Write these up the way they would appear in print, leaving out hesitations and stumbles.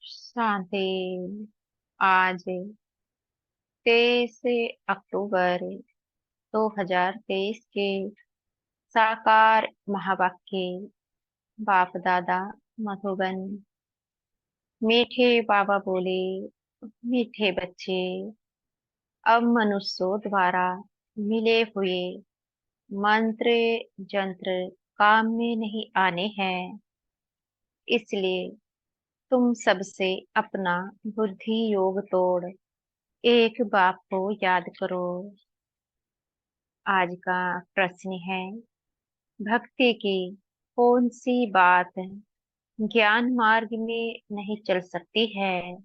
शांति। आज 23 अक्टूबर 2023 के साकार महावाक्य बाप दादा मधुबन। मीठे बाबा बोले, मीठे बच्चे, अब मनुष्यों द्वारा मिले हुए मंत्र जंत्र काम में नहीं आने हैं। इसलिए तुम सबसे अपना बुद्धि योग तोड़ एक बाप को याद करो। आज का प्रश्न है, भक्ति की कौन सी बात ज्ञान मार्ग में नहीं चल सकती है?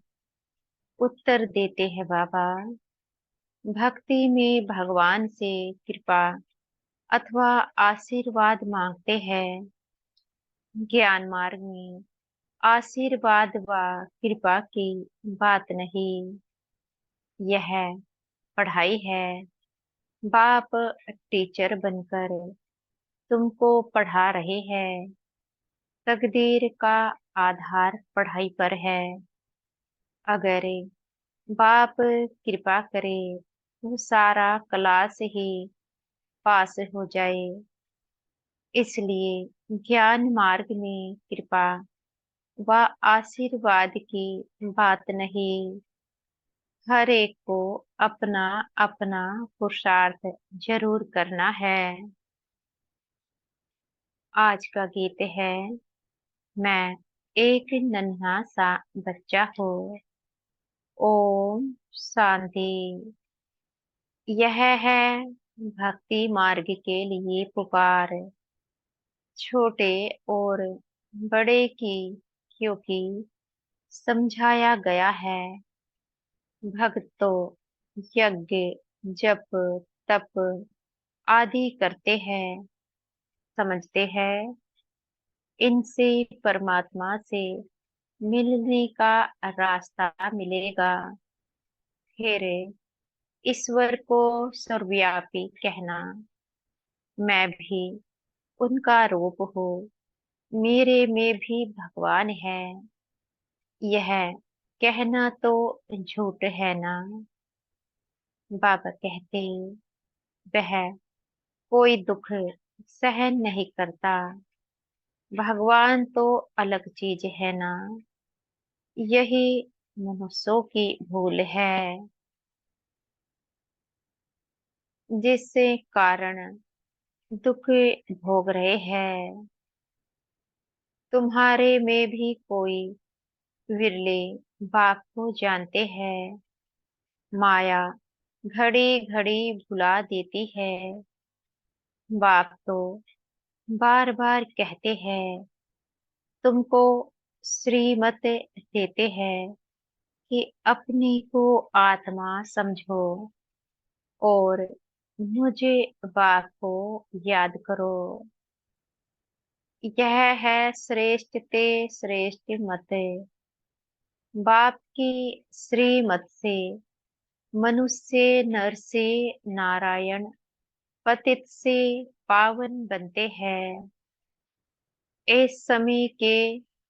उत्तर देते हैं बाबा, भक्ति में भगवान से कृपा अथवा आशीर्वाद मांगते हैं। ज्ञान मार्ग में आशीर्वाद व कृपा की बात नहीं, यह पढ़ाई है। बाप टीचर बनकर तुमको पढ़ा रहे हैं। तकदीर का आधार पढ़ाई पर है। अगर बाप कृपा करे तो सारा क्लास ही पास हो जाए। इसलिए ज्ञान मार्ग में कृपा व आशीर्वाद की बात नहीं। हर एक को अपना अपना पुरुषार्थ जरूर करना है। आज का गीत है, मैं एक नन्हा सा बच्चा हूँ। ओम शांति। यह है भक्ति मार्ग के लिए पुकार, छोटे और बड़े की, क्योंकि समझाया गया है। भक्तों यज्ञ जप तप आदि करते हैं, समझते हैं इनसे परमात्मा से मिलने का रास्ता मिलेगा। फिर ईश्वर को सर्वव्यापी कहना, मैं भी उनका रूप हूँ, मेरे में भी भगवान है, यह कहना तो झूठ है ना। बाबा कहते, वह कोई दुख सहन नहीं करता। भगवान तो अलग चीज है ना। यही मनुष्यों की भूल है, जिससे कारण दुख भोग रहे हैं। तुम्हारे में भी कोई विरले बाप को जानते हैं। माया घड़ी घड़ी भुला देती है। बाप तो बार बार कहते हैं, तुमको श्रीमत देते हैं कि अपने को आत्मा समझो और मुझे बाप को याद करो। यह है श्रेष्ठ ते श्रेष्ठ मत। बाप की श्रीमत से मनुष्य नर से नारायण, पतित से पावन बनते हैं। इस समय के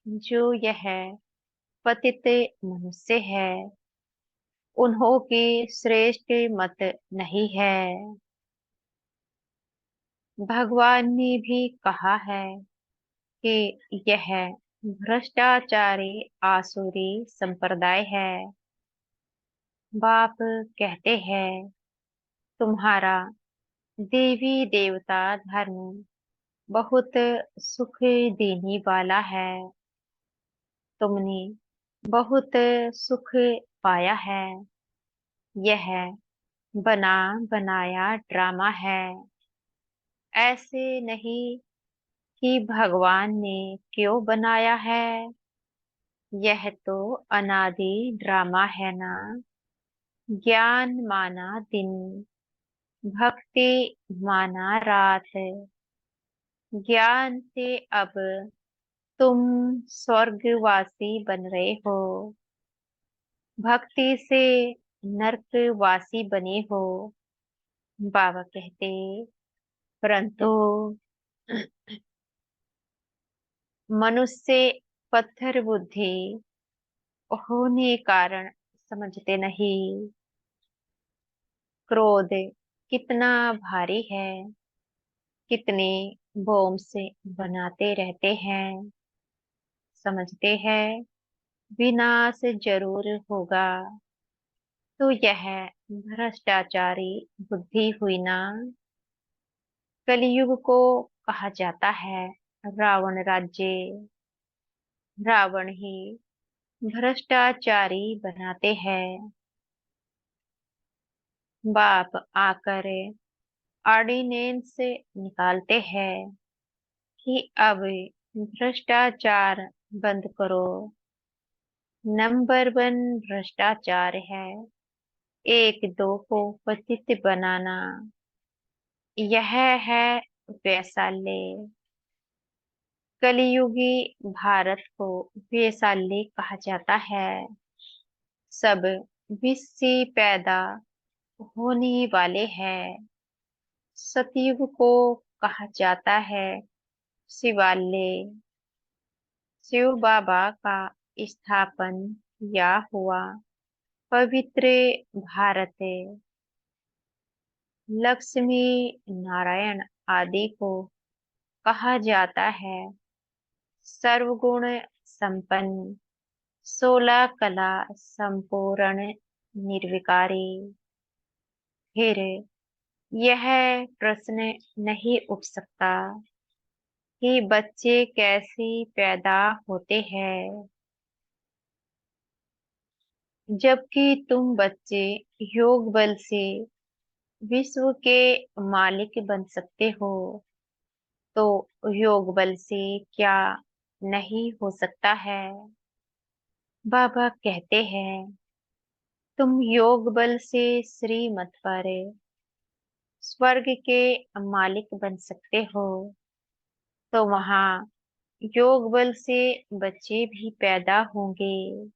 जो यह पतित मनुष्य है, उन्हों की श्रेष्ठ मत नहीं है। भगवान ने भी कहा है कि यह भ्रष्टाचारी आसुरी संप्रदाय है। बाप कहते हैं, तुम्हारा देवी देवता धर्म बहुत सुख देने वाला है। तुमने बहुत सुख पाया है। यह बना बनाया ड्रामा है। ऐसे नहीं कि भगवान ने क्यों बनाया है। यह तो अनादि ड्रामा है ना। ज्ञान माना दिन, भक्ति माना रात। ज्ञान से अब तुम स्वर्गवासी बन रहे हो, भक्ति से नरकवासी बने हो। बाबा कहते, परंतु मनुष्य पत्थर बुद्धि होने कारण समझते नहीं। क्रोध कितना भारी है, कितने बोम से बनाते रहते हैं। समझते हैं विनाश जरूर होगा। तो यह भ्रष्टाचारी बुद्धि हुई ना। कलयुग को कहा जाता है रावण राज्य। रावण ही भ्रष्टाचारी बनाते हैं। बाप आकर ऑर्डिनेंस निकालते हैं कि अब भ्रष्टाचार बंद करो। नंबर वन भ्रष्टाचार है एक दो को पतित बनाना। यह है वैशाल्य। कलियुगी भारत को वैशाल्य कहा जाता है। सब विष से पैदा होने वाले हैं। सतयुग को कहा जाता है शिवालय। शिव बाबा का स्थापन किया हुआ पवित्र भारत। लक्ष्मी नारायण आदि को कहा जाता है सर्वगुण संपन्न। 16 कला संपूर्ण निर्विकारी। फिर यह प्रश्न नहीं उठ सकता कि बच्चे कैसे पैदा होते हैं, जबकि तुम बच्चे योग बल से विश्व के मालिक बन सकते हो। तो योग बल से क्या नहीं हो सकता है। बाबा कहते हैं तुम योग बल से श्रीमत पर स्वर्ग के मालिक बन सकते हो। तो वहां योग बल से बच्चे भी पैदा होंगे।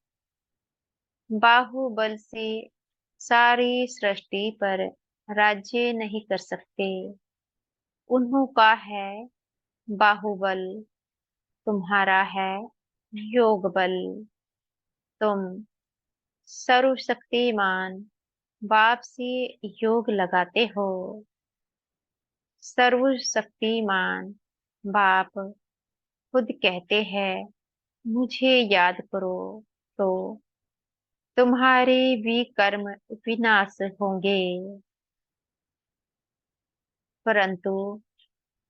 बाहुबल से सारी सृष्टि पर राज्य नहीं कर सकते। उन्हों का है बाहुबल, तुम्हारा है योग बल। तुम सर्वशक्तिमान बाप से योग लगाते हो। सर्वशक्तिमान बाप खुद कहते हैं मुझे याद करो। तो तुम्हारे भी कर्म विनाश होंगे। परंतु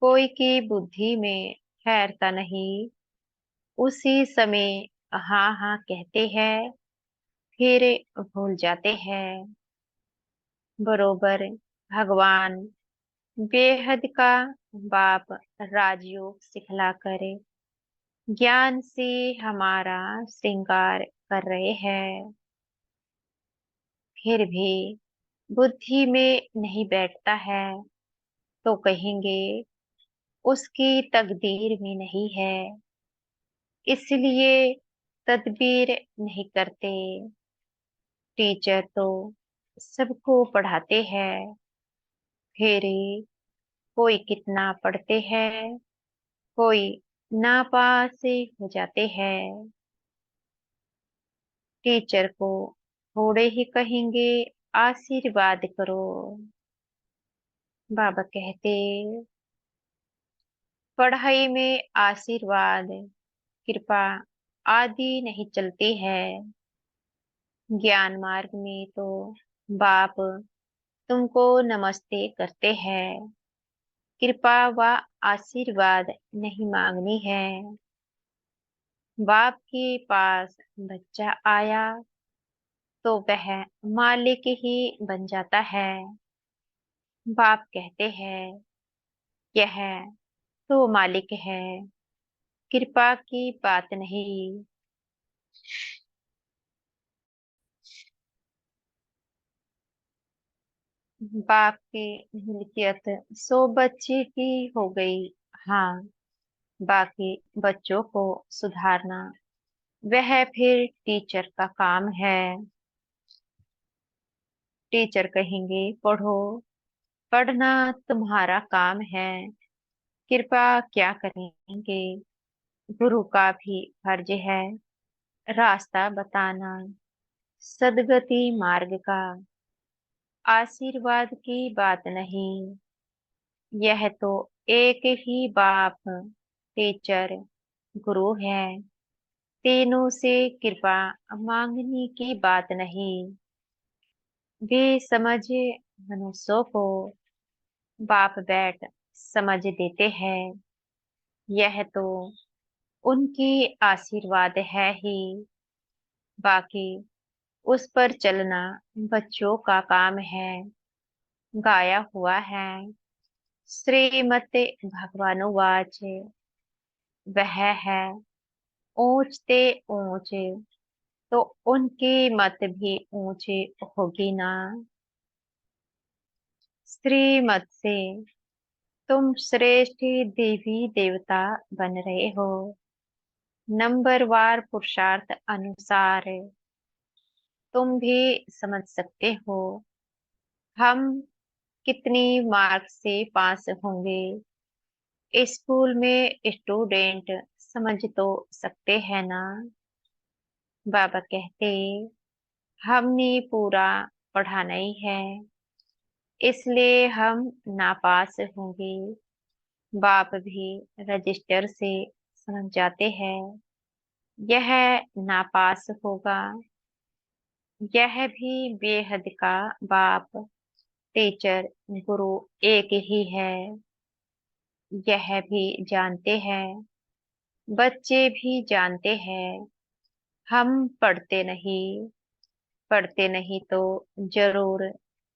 कोई की बुद्धि में ठहरता नहीं। उसी समय हाँ हाँ कहते हैं, फिर भूल जाते हैं। बरोबर भगवान बेहद का बाप राजयोग सिखला करे ज्ञान से हमारा श्रृंगार कर रहे हैं। फिर भी बुद्धि में नहीं बैठता है तो कहेंगे उसकी तकदीर में नहीं है, इसलिए तदबीर नहीं करते। टीचर तो सबको पढ़ाते हैं, फिर कोई कितना पढ़ते हैं, कोई नापास हो जाते हैं। टीचर को थोड़े ही कहेंगे आशीर्वाद करो। बाबा कहते पढ़ाई में आशीर्वाद कृपा आदि नहीं चलती है। ज्ञान मार्ग में तो बाप तुमको नमस्ते करते हैं। कृपा व आशीर्वाद नहीं मांगनी है। बाप के पास बच्चा आया तो वह मालिक ही बन जाता है। बाप कहते हैं यह तो मालिक है, कृपा की बात नहीं। बाप की मिल्कियत 100 बच्चे की हो गई। हाँ, बाकी बच्चों को सुधारना वह फिर टीचर का काम है। टीचर कहेंगे पढ़ो, पढ़ना तुम्हारा काम है। कृपा क्या करेंगे, गुरु का भी फर्ज है। रास्ता बताना, सदगति मार्ग का, आशीर्वाद की बात नहीं। यह तो एक ही बाप, टीचर, गुरु है। तीनों से कृपा मांगने की बात नहीं। वे समझ मनुष्यों को बाप बैठ समझ देते हैं। यह तो उनकी आशीर्वाद है ही। बाकी उस पर चलना बच्चों का काम है। गाया हुआ है, श्रीमते भगवानुवाच। वह है ऊंचते ऊंचे, तो उनकी मत भी ऊंची होगी ना। श्रीमत से तुम श्रेष्ठ देवी देवता बन रहे हो। नंबरवार पुरुषार्थ अनुसार तुम भी समझ सकते हो हम कितनी मार्क्स से पास होंगे। स्कूल में स्टूडेंट समझ तो सकते हैं ना। बाबा कहते, हमने पूरा पढ़ा नहीं है, इसलिए हम नापास होंगे। बाप भी रजिस्टर से समझ जाते हैं, यह नापास होगा। यह भी बेहद का बाप, टीचर, गुरु एक ही है। यह भी जानते हैं, बच्चे भी जानते हैं। हम पढ़ते नहीं तो जरूर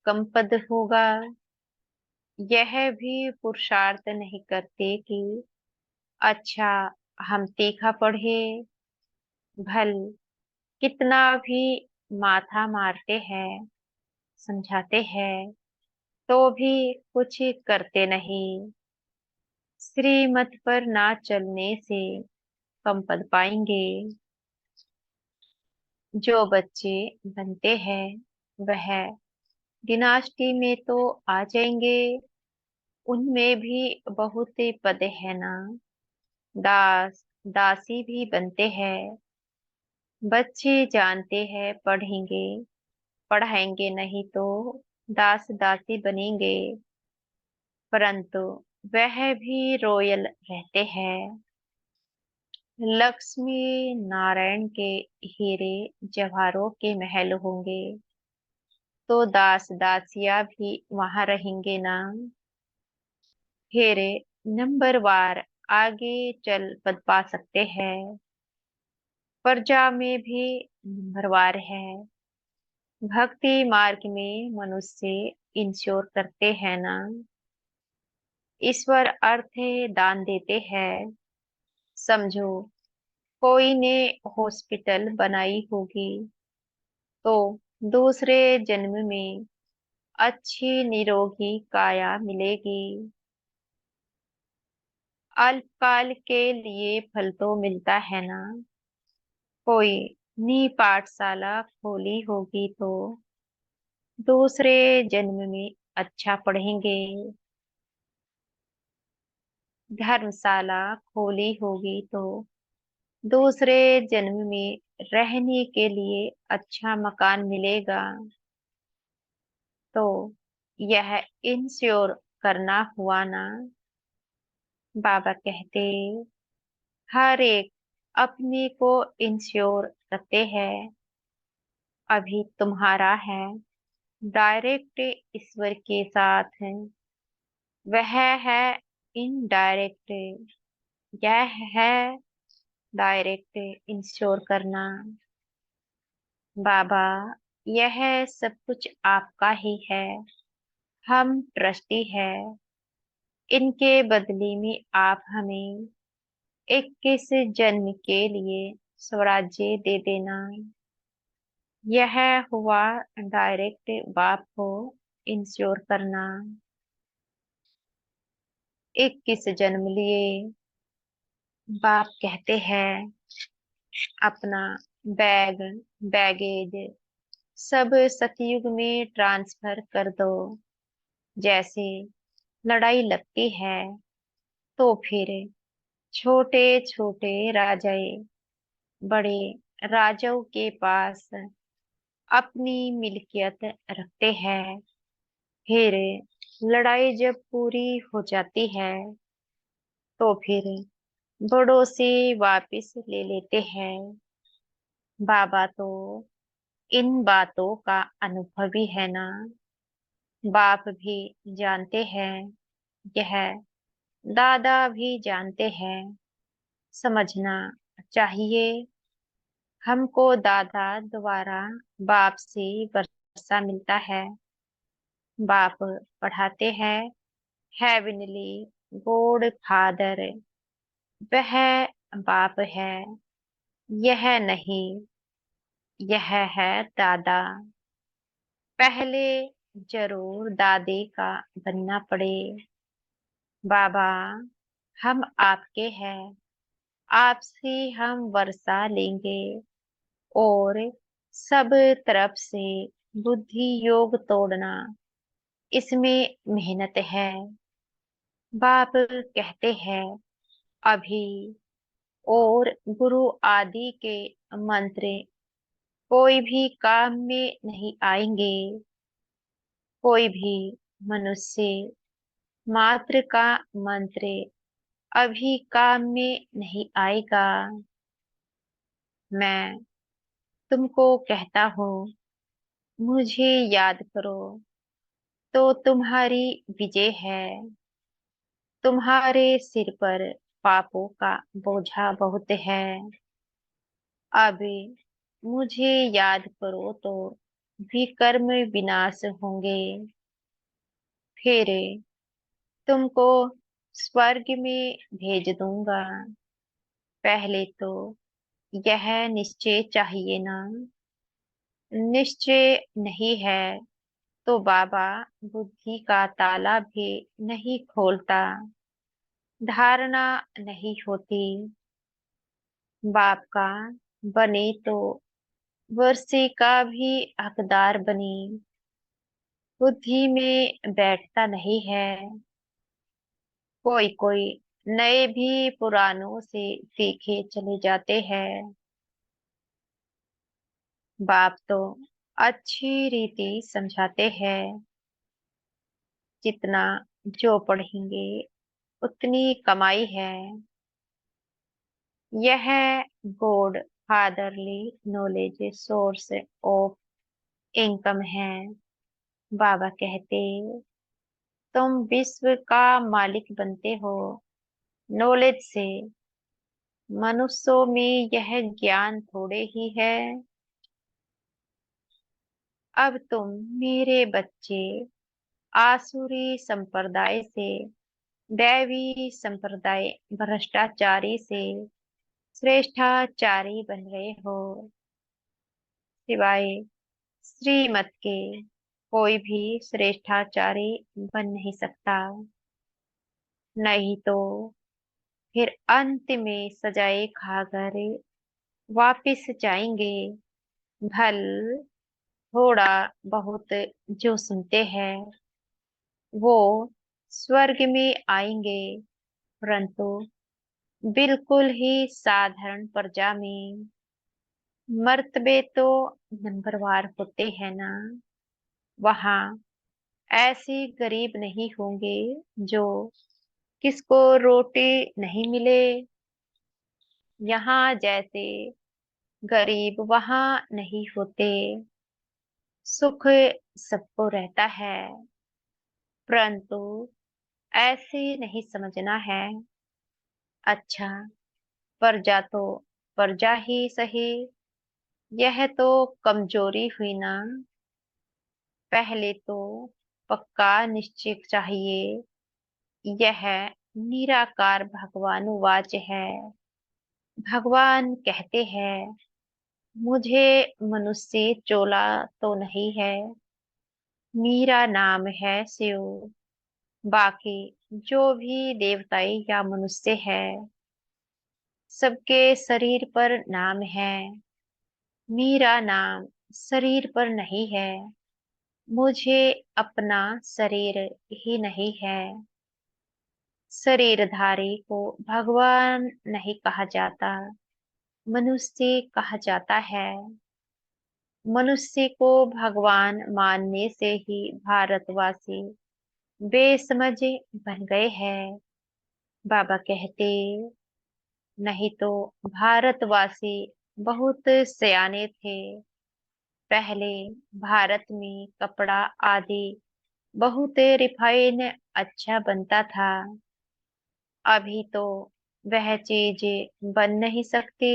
कम पद होगा। यह भी पुरुषार्थ नहीं करते कि अच्छा हम तीखा पढ़े। भल कितना भी माथा मारते हैं, समझाते हैं, तो भी कुछ करते नहीं। श्रीमत पर ना चलने से कम पद पाएंगे। जो बच्चे बनते हैं वह डिनास्टी में तो आ जाएंगे। उनमें भी बहुत पद है ना। दास दासी भी बनते हैं। बच्चे जानते हैं पढ़ेंगे, पढ़ाएंगे नहीं तो दास दासी बनेंगे। परंतु वह भी रॉयल रहते हैं। लक्ष्मी नारायण के हीरे जवाहरों के महल होंगे, तो दास दासिया भी वहां रहेंगे ना। फिर नंबरवार आगे चल पद पा सकते हैं। प्रजा में भी नंबरवार है। भक्ति मार्ग में मनुष्य इंश्योर करते हैं ना। ईश्वर अर्थ दान देते हैं। समझो कोई ने हॉस्पिटल बनाई होगी, तो दूसरे जन्म में अच्छी निरोगी काया मिलेगी। अल्पकाल के लिए फल तो मिलता है ना। कोई नी पाठशाला खोली होगी तो दूसरे जन्म में अच्छा पढ़ेंगे। धर्मशाला खोली होगी तो दूसरे जन्म में रहने के लिए अच्छा मकान मिलेगा। तो यह इंश्योर करना हुआ ना। बाबा कहते, हर एक अपने को इंश्योर करते हैं। अभी तुम्हारा है डायरेक्ट ईश्वर के साथ है, वह है इनडायरेक्ट। यह है डायरेक्ट इंश्योर करना। बाबा, यह सब कुछ आपका ही है, हम ट्रस्टी है। इनके बदले में आप हमें 21 जन्म के लिए स्वराज्य दे देना। यह हुआ डायरेक्ट बाप को इंश्योर करना। 21 जन्म लिए। बाप कहते हैं, अपना बैग बैगेज सब सतयुग में ट्रांसफर कर दो। जैसे लड़ाई लगती है तो फिर छोटे छोटे राजाए बड़े राजाओं के पास अपनी मिल्कियत रखते हैं। फिर लड़ाई जब पूरी हो जाती है तो फिर बड़ों से वापिस ले लेते हैं। बाबा तो इन बातों का अनुभवी है ना। बाप भी जानते हैं यह, दादा भी जानते हैं। समझना चाहिए हमको दादा द्वारा बाप से वर्षा मिलता है। बाप पढ़ाते हैं हेवनली गॉड फादर, वह बाप है। यह नहीं, यह है दादा। पहले जरूर दादी का बनना पड़े। बाबा हम आपके हैं, आपसे हम वर्षा लेंगे और सब तरफ से बुद्धि योग तोड़ना, इसमें मेहनत है। बाप कहते हैं अभी और गुरु आदि के मंत्र कोई भी काम में नहीं आएंगे। कोई भी मनुष्य मात्र का मंत्र अभी काम में नहीं आएगा। मैं तुमको कहता हूँ मुझे याद करो तो तुम्हारी विजय है। तुम्हारे सिर पर पापों का बोझा बहुत है। अब मुझे याद करो तो भी कर्म विनाश होंगे। फिर तुमको स्वर्ग में भेज दूंगा। पहले तो यह निश्चय चाहिए ना। निश्चय नहीं है तो बाबा बुद्धि का ताला भी नहीं खोलता। धारणा नहीं होती। बाप का बने तो वर्षे का भी हकदार बने। बुद्धि में बैठता नहीं है। कोई कोई नए भी पुरानों से सीखे चले जाते हैं। बाप तो अच्छी रीति समझाते हैं। जितना जो पढ़ेंगे उतनी कमाई है। यह God fatherly knowledge source of income है। बाबा कहते तुम विश्व का मालिक बनते हो नॉलेज से। मनुष्यों में यह ज्ञान थोड़े ही है। अब तुम मेरे बच्चे आसुरी संप्रदाय से दैवी संप्रदाय भ्रष्टाचारी से श्रेष्ठाचारी बन रहे हो। सिवाय श्रीमत के कोई भी श्रेष्ठाचारी बन नहीं सकता। नहीं तो फिर अंत में सजाए खाकर वापिस जाएंगे। भल थोड़ा बहुत जो सुनते हैं वो स्वर्ग में आएंगे, परंतु बिल्कुल ही साधारण प्रजा में। मर्तबे तो नंबरवार होते हैं ना। वहां ऐसे गरीब नहीं होंगे जो किसको रोटी नहीं मिले। यहाँ जैसे गरीब वहां नहीं होते। सुख सबको रहता है, परंतु ऐसे नहीं समझना है। अच्छा, प्रजा तो प्रजा ही सही। यह तो कमजोरी हुई ना। पहले तो पक्का निश्चय चाहिए। यह निराकार भगवान वाच है। भगवान कहते हैं मुझे मनुष्य चोला तो नहीं है। मेरा नाम है शिव। बाकी जो भी देवताएं या मनुष्य है सबके शरीर पर नाम है। मेरा नाम शरीर पर नहीं है। मुझे अपना शरीर ही नहीं है। शरीरधारी को भगवान नहीं कहा जाता। मनुष्य कहा जाता है। मनुष्य को भगवान मानने से ही भारतवासी बेसमझ बन गए हैं। बाबा कहते, नहीं तो भारतवासी बहुत सयाने थे। पहले भारत में कपड़ा आदि बहुत रिफाइन अच्छा बनता था। अभी तो वह चीजें बन नहीं सकती।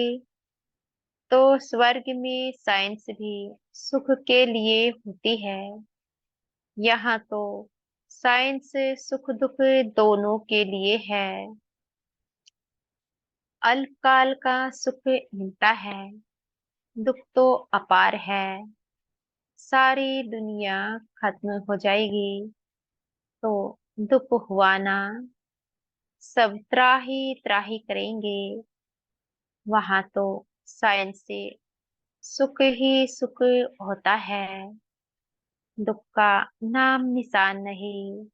तो स्वर्ग में साइंस भी सुख के लिए होती है। यहाँ तो साइंस सुख दुख दोनों के लिए है। अल्पकाल का सुख मिलता है, दुख तो अपार है। सारी दुनिया खत्म हो जाएगी तो दुख हुआ ना। सब त्राही त्राही करेंगे। वहां तो साइंस से सुख ही सुख होता है, दुख का नाम निशान नहीं।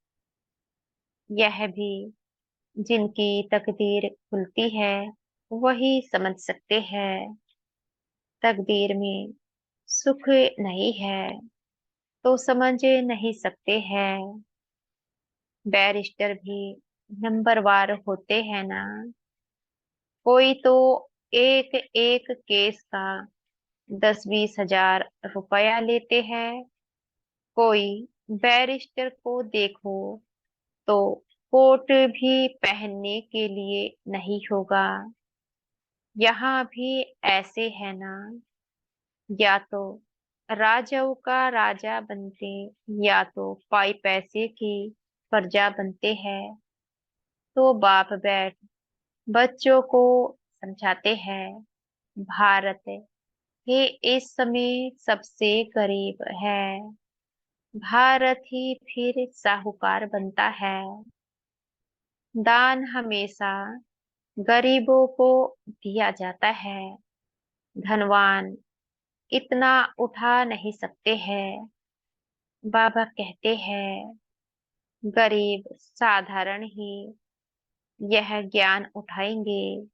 यह भी जिनकी तकदीर खुलती है वही समझ सकते हैं। तकदीर में सुख नहीं है तो समझ नहीं सकते हैं। बैरिस्टर भी नंबरवार होते हैं ना। कोई तो एक एक केस का 10-20 हजार रुपया लेते हैं। कोई बैरिस्टर को देखो तो कोट भी पहनने के लिए नहीं होगा। यहाँ भी ऐसे है ना। या तो राजाओं का राजा बनते या तो पाई पैसे की प्रजा बनते हैं। तो बाप बैठ बच्चों को समझाते हैं, भारत ही इस समय सबसे गरीब है। भारत ही फिर साहूकार बनता है। दान हमेशा गरीबों को दिया जाता है। धनवान इतना उठा नहीं सकते हैं। बाबा कहते हैं, गरीब साधारण ही यह ज्ञान उठाएंगे।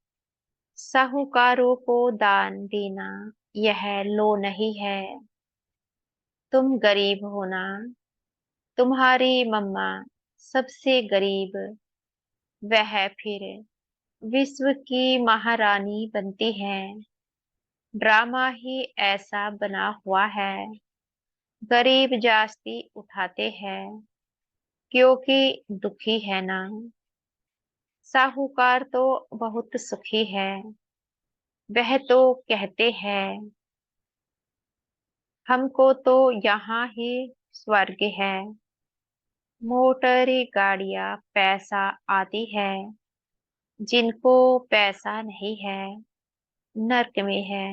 साहूकारों को दान देना यह लो नहीं है। तुम गरीब हो ना। तुम्हारी मम्मा सबसे गरीब, वह फिर विश्व की महारानी बनती है। ड्रामा ही ऐसा बना हुआ है। गरीब जास्ती उठाते हैं क्योंकि दुखी है ना। साहूकार तो बहुत सुखी है। वह तो कहते हैं, हमको तो यहाँ ही स्वर्ग है। मोटर गाड़ियां पैसा आती है। जिनको पैसा नहीं है नर्क में है।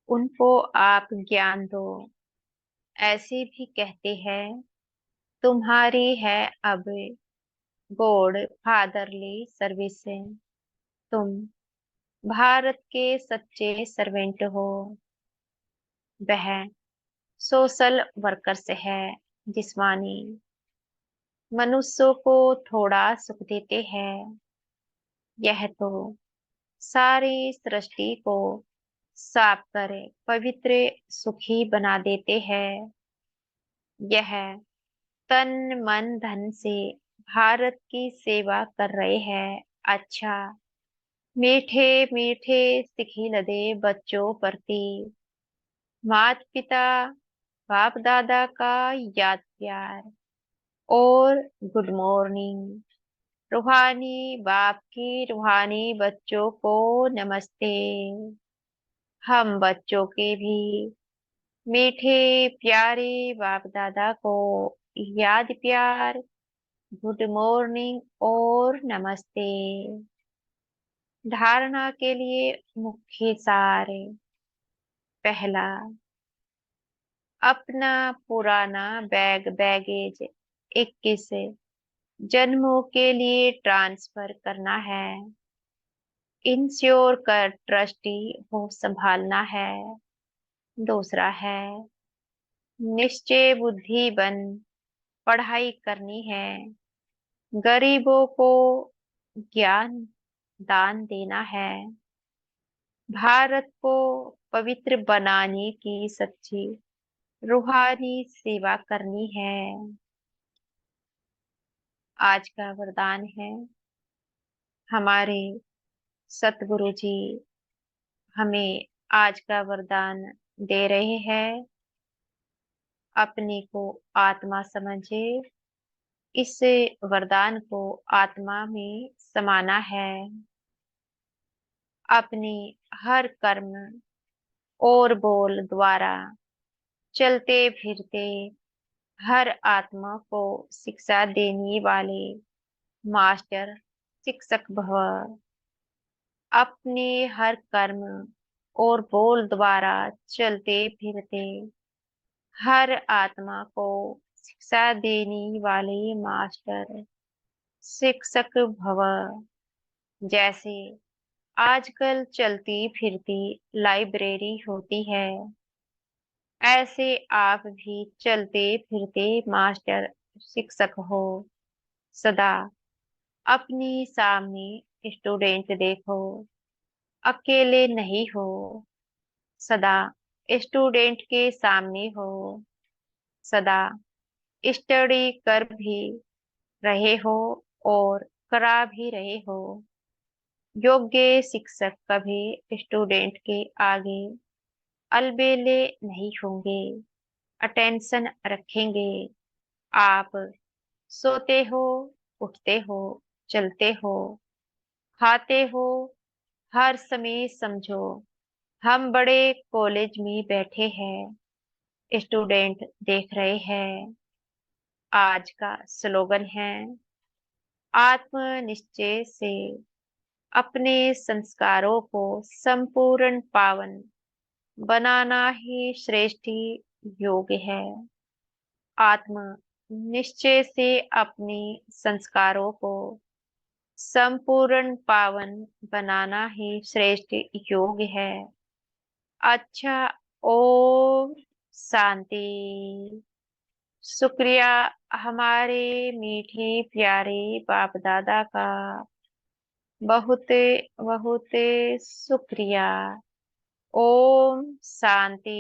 उनको आप ज्ञान दो। ऐसे भी कहते हैं, तुम्हारी है अब गॉड फादरली सर्विस। तुम भारत के सच्चे सर्वेंट हो। वह सोशल वर्कर्स है, जिस्मानी मनुष्यों को थोड़ा सुख देते हैं। यह तो सारी सृष्टि को साफ कर पवित्र सुखी बना देते हैं। यह तन मन धन से भारत की सेवा कर रहे हैं। अच्छा, मीठे मीठे सिखिल दे बच्चों प्रति माता पिता बाप दादा का याद प्यार और गुड मॉर्निंग। रूहानी बाप की रूहानी बच्चों को नमस्ते। हम बच्चों के भी मीठे प्यारे बाप दादा को याद प्यार, गुड मॉर्निंग और नमस्ते। धारणा के लिए मुख्य सार। पहला, अपना पुराना बैगेज 21 जन्मों के लिए ट्रांसफर करना है। इंश्योर कर ट्रस्टी हो संभालना है। दूसरा है, निश्चय बुद्धि बन पढ़ाई करनी है। गरीबों को ज्ञान दान देना है। भारत को पवित्र बनाने की सच्ची रूहानी सेवा करनी है। आज का वरदान है, हमारे सतगुरु जी हमें आज का वरदान दे रहे हैं, अपने को आत्मा समझे। इस वरदान को आत्मा में समाना है। अपने हर कर्म और बोल द्वारा चलते फिरते हर आत्मा को शिक्षा देने वाले मास्टर शिक्षक भव। अपने हर कर्म और बोल द्वारा चलते फिरते हर आत्मा को शिक्षा देने वाले मास्टर शिक्षक भव। जैसे आजकल चलती फिरती लाइब्रेरी होती है, ऐसे आप भी चलते फिरते मास्टर शिक्षक हो। सदा अपनी सामने स्टूडेंट देखो, अकेले नहीं हो। सदा स्टूडेंट के सामने हो। सदा स्टडी कर भी रहे हो और करा भी रहे हो। योग्य शिक्षक कभी स्टूडेंट के आगे अलबेले नहीं होंगे, अटेंशन रखेंगे। आप सोते हो, उठते हो, चलते हो, खाते हो, हर समय समझो हम बड़े कॉलेज में बैठे हैं, स्टूडेंट देख रहे हैं। आज का स्लोगन है, आत्मनिश्चय से अपने संस्कारों को संपूर्ण पावन बनाना ही श्रेष्ठ योग है। आत्म निश्चय से अपने संस्कारों को संपूर्ण पावन बनाना ही श्रेष्ठ योग है। अच्छा, ओम शांति। शुक्रिया हमारे मीठे प्यारे बाप दादा का, बहुत बहुत शुक्रिया। ओम शांति।